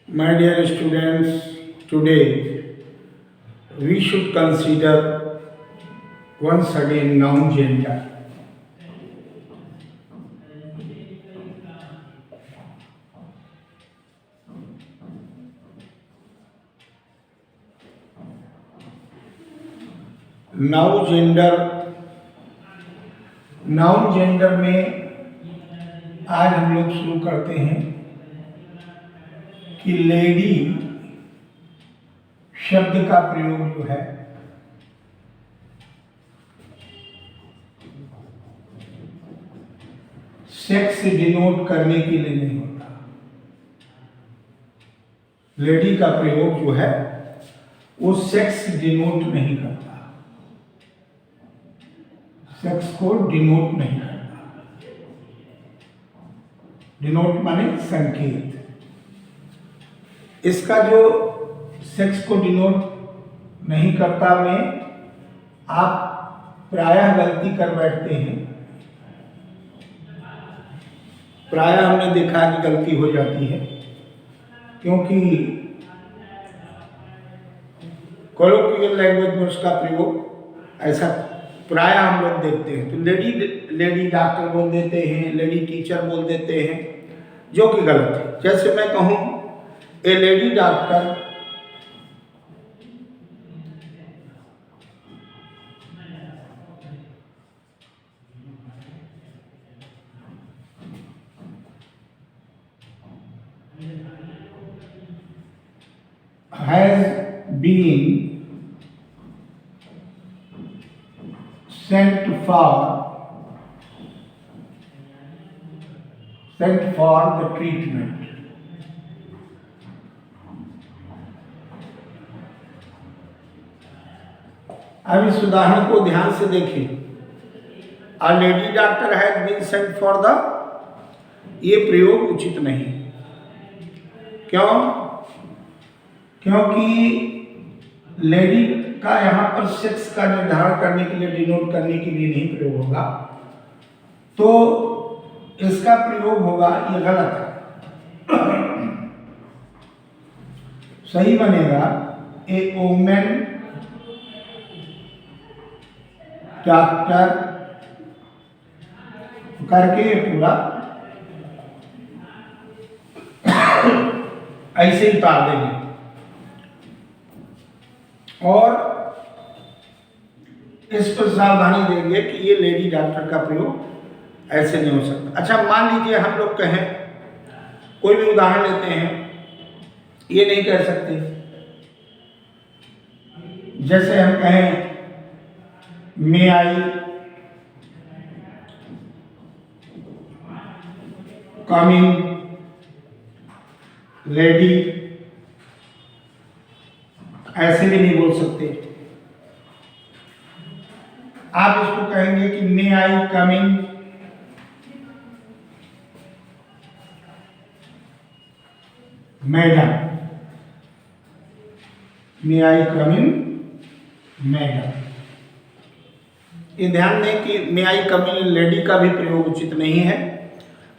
My dear students, today we should consider once again noun gender. Noun gender में आज हम लोग शुरू करते हैं कि लेडी शब्द का प्रयोग जो है सेक्स से डिनोट करने के लिए नहीं होता। लेडी का प्रयोग जो है वो सेक्स डिनोट नहीं करता, सेक्स को डिनोट नहीं करता। डिनोट माने संकेत। इसका जो सेक्स को डिनोट नहीं करता में आप प्रायः गलती कर बैठते हैं। प्रायः हमने देखा कि गलती हो जाती है, क्योंकि कोलोकियल लैंग्वेज में उसका प्रयोग ऐसा प्रायः हम लोग देखते हैं। तो लेडी डॉक्टर बोल देते हैं, लेडी टीचर बोल देते हैं, जो कि गलत है। जैसे मैं कहूँ ए lady doctor has been sent for the treatment. अब इस उदाहरण को ध्यान से देखिए। A lady doctor has been sent for the, ये प्रयोग उचित नहीं। क्यों? क्योंकि लेडी का यहाँ पर सेक्स का निर्धारण करने के लिए, डिनोट करने के लिए नहीं प्रयोग होगा, तो इसका प्रयोग होगा, ये गलत है। सही बनेगा ए वुमेन डॉक्टर करके पूरा ऐसे ही उतार देंगे। और इस पर सावधानी देंगे कि ये लेडी डॉक्टर का प्रयोग ऐसे नहीं हो सकता। अच्छा, मान लीजिए हम लोग कहें, कोई भी उदाहरण लेते हैं, ये नहीं कह सकते। जैसे हम कहें मे आई कमिंग लेडी, ऐसे भी नहीं बोल सकते। आप इसको कहेंगे कि may I coming madam, may I coming madam. ये ध्यान दें कि मे आई कमिंग लेडी का भी प्रयोग उचित नहीं है।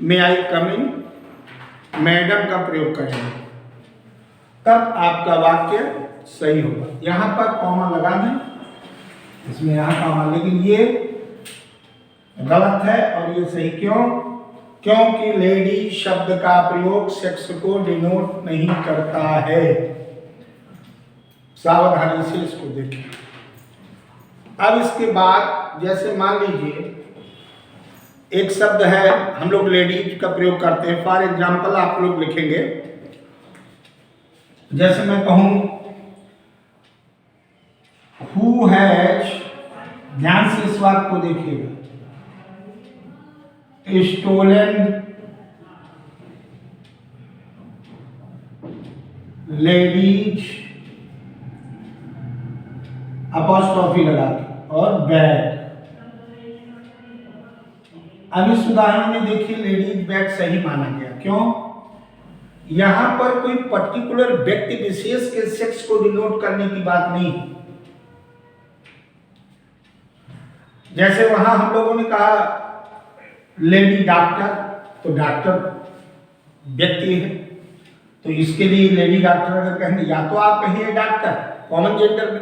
मे आई कमिंग मैडम का प्रयोग करेंगे, तब आपका वाक्य सही होगा। यहाँ पर कॉमा लगा दें, इसमें यहाँ कॉमा, लेकिन ये गलत है और ये सही क्यों? क्योंकि लेडी शब्द का प्रयोग सेक्स को डिनोट नहीं करता है। सावधानी से इसको देखें। अब इसके बाद जैसे मान लीजिए एक शब्द है, हम लोग लेडीज का प्रयोग करते हैं। फॉर एग्जाम्पल आप लोग लिखेंगे, जैसे मैं कहूं हु हैज, ध्यान से इस बात को देखिएगा, स्टोलन लेडीज अपॉस्ट्रोफी लगा के और बैग। अब इस उदाहरण में देखिए लेडीज बैग सही माना गया। क्यों? यहां पर कोई पर्टिकुलर व्यक्ति विशेष के सेक्स को डिनोट करने की बात नहीं। जैसे वहां हम लोगों ने कहा लेडी डॉक्टर, तो डॉक्टर व्यक्ति है, तो इसके लिए लेडी डॉक्टर अगर कहेंगे, या तो आप कहिए डॉक्टर कॉमन जेंडर में,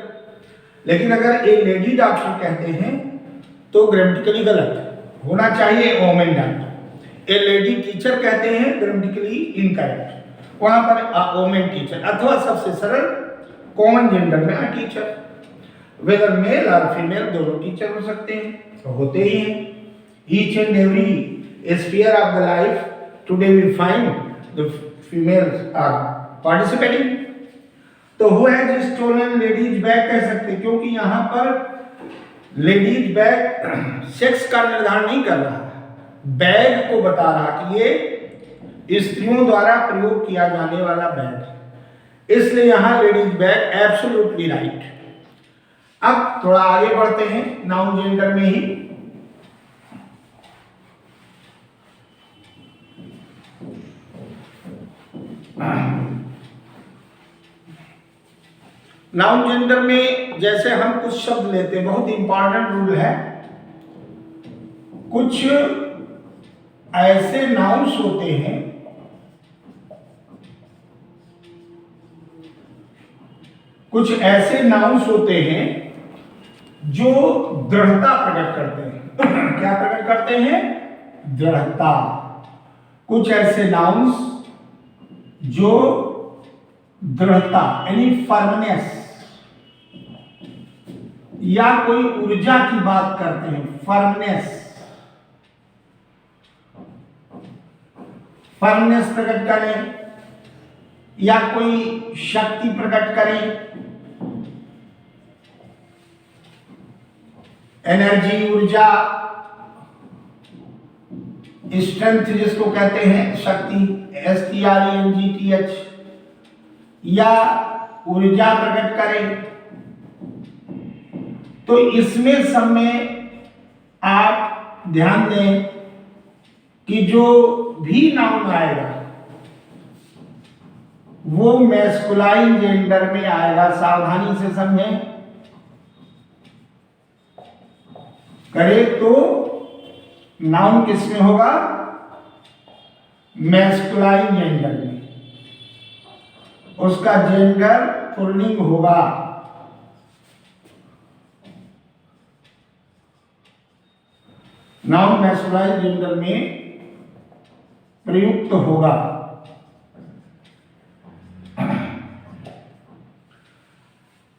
लेकिन अगर ए लेडी डॉक्टर कहते हैं तो ग्रामेटिकली गलत होना चाहिए वोमेन डॉक्टर। ए लेडी टीचर कहते हैं ग्रामेटिकली इनकरेक्ट, वहां पर वोमेन टीचर, अथवा सबसे सरल कॉमन जेंडर में अ टीचर। वेदर मेल और फीमेल दोनों टीचर हो सकते हैं, तो होते ही हैं। Each and every sphere of the life today we find the females are participating. तो who has stolen ladies bag कह सकते, क्योंकि यहाँ पर लेडीज बैग सेक्स का निर्धारण नहीं कर रहा, बैग को बता रहा कि ये स्त्रियों द्वारा प्रयोग किया जाने वाला बैग, इसलिए यहाँ लेडीज बैग एब्सोल्युटली राइट। अब थोड़ा आगे बढ़ते हैं नाउन जेंडर में ही। नाउन जेंडर में जैसे हम कुछ शब्द लेते हैं, बहुत इंपॉर्टेंट रूल है, कुछ ऐसे नाउन्स होते हैं जो दृढ़ता प्रकट करते हैं। क्या प्रकट करते हैं? दृढ़ता। कुछ ऐसे नाउन्स जो दृढ़ता यानी फर्मनेस या कोई ऊर्जा की बात करते हैं, फर्मनेस प्रकट करें या कोई शक्ति प्रकट करें, एनर्जी, ऊर्जा, स्ट्रेंथ जिसको कहते हैं, शक्ति STRENGTH, या ऊर्जा प्रकट करें। तो इसमें सब में आप ध्यान दें कि जो भी नाउन आएगा वो मैस्कुलाइन जेंडर में आएगा। सावधानी से समझें, करे तो नाउन किस में होगा? मैस्कुलाइन जेंडर में, उसका जेंडर पुल्लिंग होगा। नाउन मैस्कुलाइन जेंडर में प्रयुक्त होगा।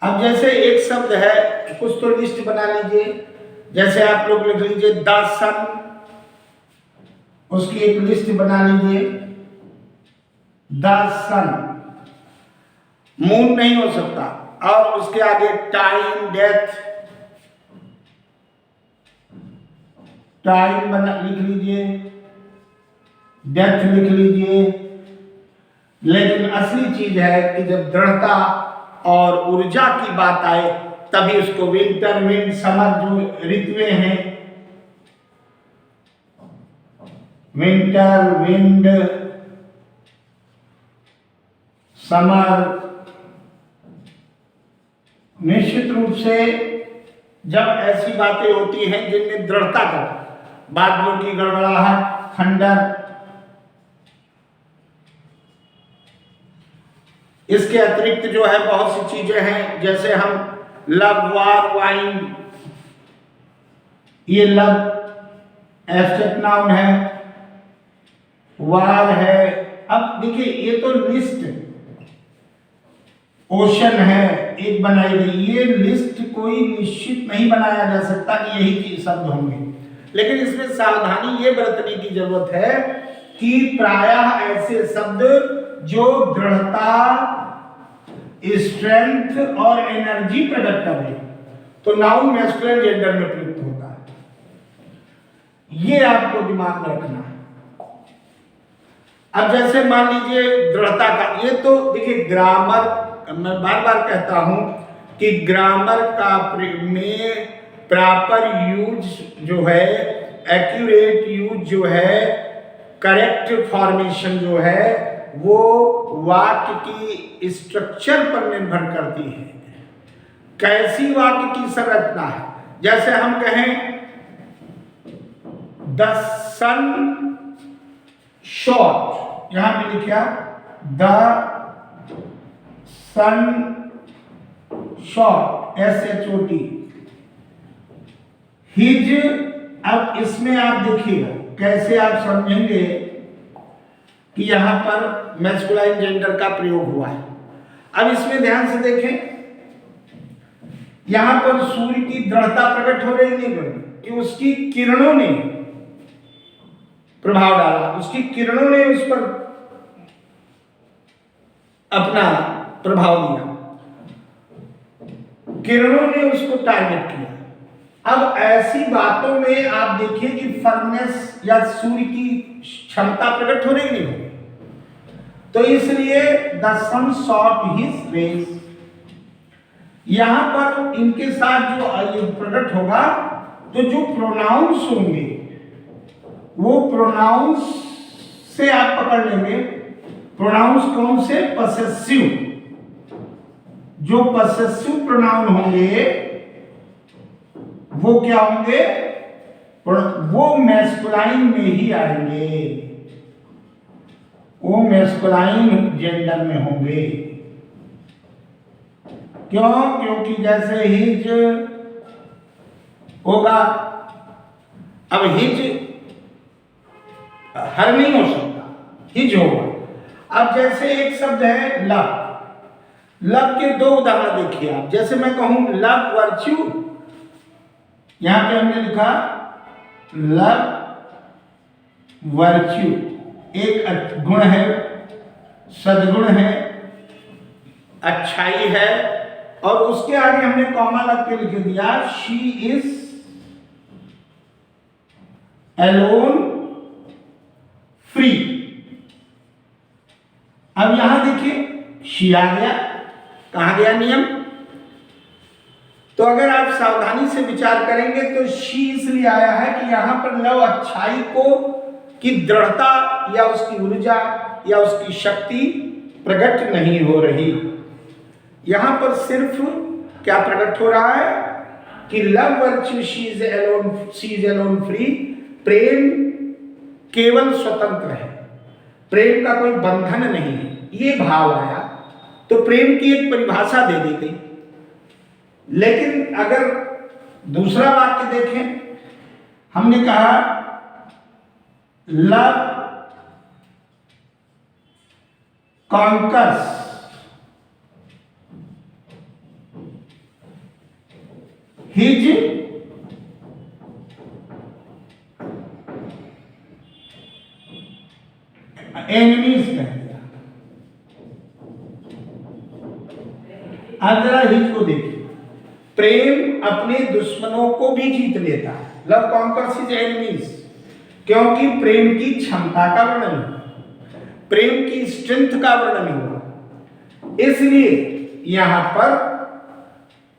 अब जैसे एक शब्द है, कुछ तो लिस्ट बना लीजिए, जैसे आप लोग लिख लीजिए द सन, उसकी एक लिस्ट बना लीजिए। द सन, मून नहीं हो सकता, और उसके आगे टाइम, डेथ, टाइम बना लिख लीजिए, डेथ लिख लीजिए। लेकिन असली चीज है कि जब दृढ़ता और ऊर्जा की बात आए तभी उसको विंटर, विंड, समर जो ऋतुएं हैं, विंटर, विंड, समर, निश्चित रूप से जब ऐसी बातें होती हैं जिनमें दृढ़ता का, बादलों की गड़गड़ाहट, खंडर, इसके अतिरिक्त जो है बहुत सी चीजें हैं, जैसे हम लव, वार, वाइन, ये लव एब्स्ट्रैक्ट नाउन है, वार है। अब देखिए ये तो लिस्ट, ओशन है एक बनाई गई, ये लिस्ट कोई निश्चित नहीं बनाया जा सकता कि यही चीज शब्द होंगे, लेकिन इसमें सावधानी ये बरतने की जरूरत है कि प्रायः ऐसे शब्द जो दृढ़ता, स्ट्रेंथ और एनर्जी प्रकट कर रहे, तो नाउन मैस्कुलिन जेंडर में प्रयुक्त होता है। ये आपको दिमाग में रखना है। अब जैसे मान लीजिए दृढ़ता का, ये तो देखिए ग्रामर, मैं बार बार कहता हूं कि ग्रामर का में प्रॉपर यूज जो है, एक्यूरेट यूज जो है, करेक्ट फॉर्मेशन जो है, वो वाक्य की स्ट्रक्चर पर निर्भर करती है, कैसी वाक्य की संरचना है। जैसे हम कहें द सन शॉट, यहां पे लिखा the sun shot, SHOT, his. अब इसमें आप देखिएगा कैसे आप समझेंगे कि यहां पर मैस्कुलाइन जेंडर का प्रयोग हुआ है। अब इसमें ध्यान से देखें, यहां पर सूर्य की दृढ़ता प्रकट हो रही नहीं कि उसकी किरणों ने प्रभाव डाला, उसकी किरणों ने उस पर अपना प्रभाव दिया, किरणों ने उसको टारगेट किया। अब ऐसी बातों में आप देखिए कि फर्नेस या सूर्य की क्षमता प्रकट हो रही नहीं, तो इसलिए the sun shot his rays. यहां पर इनके साथ जो प्रकट होगा तो जो प्रोनाउंस होंगे वो प्रोनाउंस से आप पकड़ लेंगे। प्रोनाउंस कौन से? पसेसिव। जो पसेसिव प्रोनाउन होंगे वो क्या होंगे? वो मैस्कुलाइन में ही आएंगे, वो मैस्कुलाइन जेंडर में होंगे। क्यों? क्योंकि जैसे हिज होगा, अब हिज हर नहीं हो सकता, हिज होगा। अब जैसे एक शब्द है लव, लव के दो उदाहरण देखिए आप। जैसे मैं कहूं लव वर्च्यू, यहां पे हमने लिखा लव वर्च्यू, एक गुण है, सद्गुण है, अच्छाई है, और उसके आगे हमने कॉमा लग के लिख दिया शी इज एलोन फ्री। अब यहां देखिए शी आ गया, कहां गया नियम? तो अगर आप सावधानी से विचार करेंगे तो शी इसलिए आया है कि यहां पर लव अच्छाई को की दृढ़ता या उसकी ऊर्जा या उसकी शक्ति प्रकट नहीं हो रही। यहां पर सिर्फ क्या प्रकट हो रहा है कि love virtue she is alone free. प्रेम केवल स्वतंत्र है, प्रेम का कोई बंधन नहीं है, ये भाव आया तो प्रेम की एक परिभाषा दे दी गई। लेकिन अगर दूसरा वाक्य देखें, हमने कहा लव कॉन्कर्स हिज एनिमीज कह दिया। अब जरा हिज को देखिए, प्रेम अपने दुश्मनों को भी जीत लेता है। लव कॉन्कर्स हिज एनिमीज, क्योंकि प्रेम की क्षमता का वर्णन हुआ, प्रेम की स्ट्रेंथ का वर्णन हुआ, इसलिए यहां पर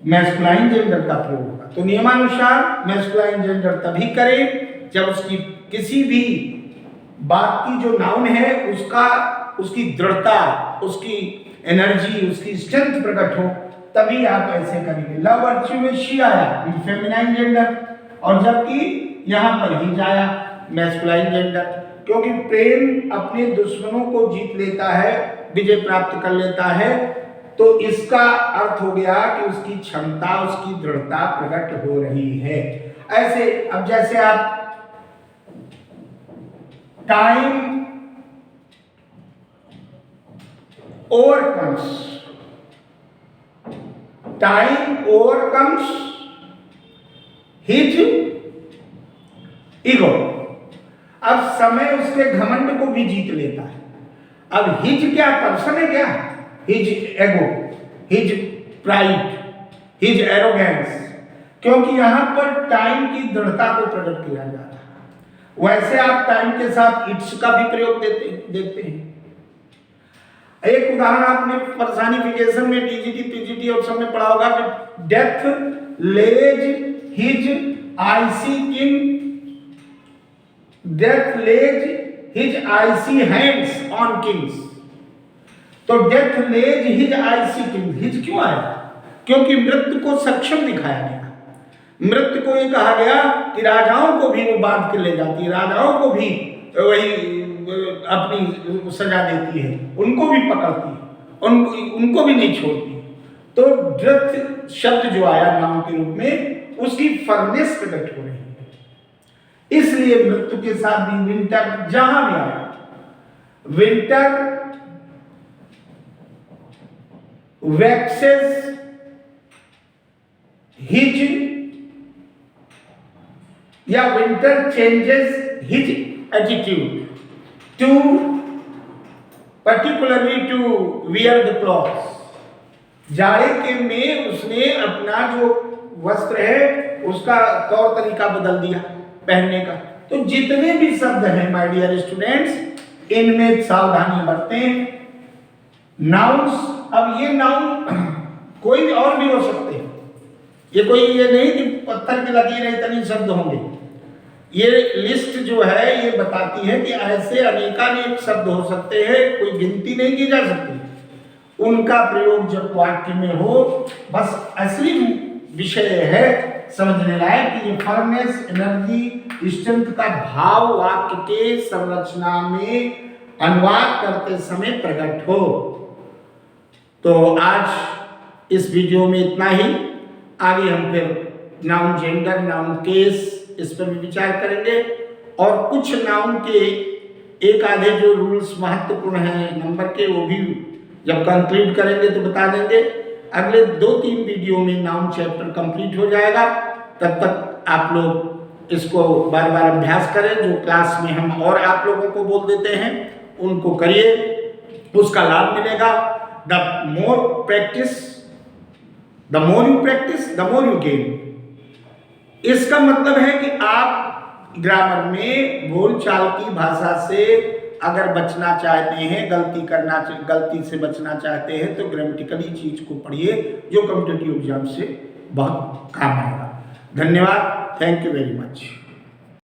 मैस्कुलाइन जेंडर का प्रयोग होगा। तो नियमानुसार मैस्कुलाइन जेंडर तभी करें जब उसकी किसी भी बात की जो नाउन है उसकी दृढ़ता, उसकी एनर्जी, उसकी स्ट्रेंथ प्रकट हो, तभी आप ऐसे करेंगे। लव वर्च्यू में शी आया फेमिनाइन जेंडर, और जबकि यहां पर हिज आया मैस्कुलाइन जेंडर, क्योंकि प्रेम अपने दुश्मनों को जीत लेता है, विजय प्राप्त कर लेता है, तो इसका अर्थ हो गया कि उसकी क्षमता, उसकी दृढ़ता प्रकट हो रही है। ऐसे अब जैसे आप time overcomes, time overcomes his ego. अब समय उसके घमंड को भी जीत लेता है। अब हिज क्या पर्सन है? क्या हिज एगो, हिज प्राइड, हिज एरोगेंस, क्योंकि यहां पर टाइम की दृढ़ता को प्रकट किया जा रहा है। वैसे आप टाइम के साथ इट्स का भी प्रयोग देखते हैं। एक उदाहरण आपने पर्सनिफिकेशन में डीजीटी पीजीटी और सब में पढ़ा होगा कि death lays his icy king, death lays his icy hands on kings. तो death lays his icy king, his क्यों आया? क्योंकि मृत्यु को सक्षम दिखाया गया। मृत्यु को ये कहा गया कि राजाओं को भी वो बांध के ले जाती है, राजाओं को भी वही अपनी सजा देती है, उनको भी पकड़ती है, उनको भी नहीं छोड़ती। तो ड्रथ शब्द जो आया नाउन के रूप में, उसकी फर्नेस प्रकट हो रही है। इसलिए मृत्यु के साथ भी विंटर जहां भी आया, विंटर वैक्सेस हिज या winter changes his attitude to particularly to wear the clothes। जाड़े के में उसने अपना जो वस्त्र है उसका तौर तरीका बदल दिया पहनने का। तो जितने भी शब्द हैं माय डियर स्टूडेंट्स, इनमें सावधानी बरतें। नाउन्स, अब ये नाउन कोई भी और भी हो सकते हैं, ये कोई ये नहीं कि पत्थर की लकीरें इतनी शब्द होंगे। ये लिस्ट जो है ये बताती है कि ऐसे अनेकानेक शब्द हो सकते हैं, कोई गिनती नहीं की जा सकती। उनका प्रयोग जब वाक्य में हो, बस असली विषय है समझने लायक कि ये फर्नेस, एनर्जी, स्ट्रेंथ का भाव वाक्य के संरचना में अनुवाद करते समय प्रकट हो। तो आज इस वीडियो में इतना ही। आगे हम फिर नाउन जेंडर, नाउन केस, इस पर भी विचार करेंगे और कुछ नाउन के एक आधे जो रूल्स महत्वपूर्ण हैं नंबर के, वो भी जब कंक्लूड करेंगे तो बता देंगे। अगले 2-3 वीडियो में नाउन चैप्टर कंप्लीट हो जाएगा। तब तक आप लोग इसको बार बार अभ्यास करें। जो क्लास में हम और आप लोगों को बोल देते हैं उनको करिए, उसका लाभ मिलेगा। The more practice, the more you practice, the more you gain. इसका मतलब है कि आप ग्रामर में बोलचाल की भाषा से अगर बचना चाहते हैं, गलती से बचना चाहते हैं, तो ग्रामेटिकली चीज को पढ़िए जो कॉम्पिटिटिव एग्जाम से बहुत काम आएगा। धन्यवाद, थैंक यू वेरी मच।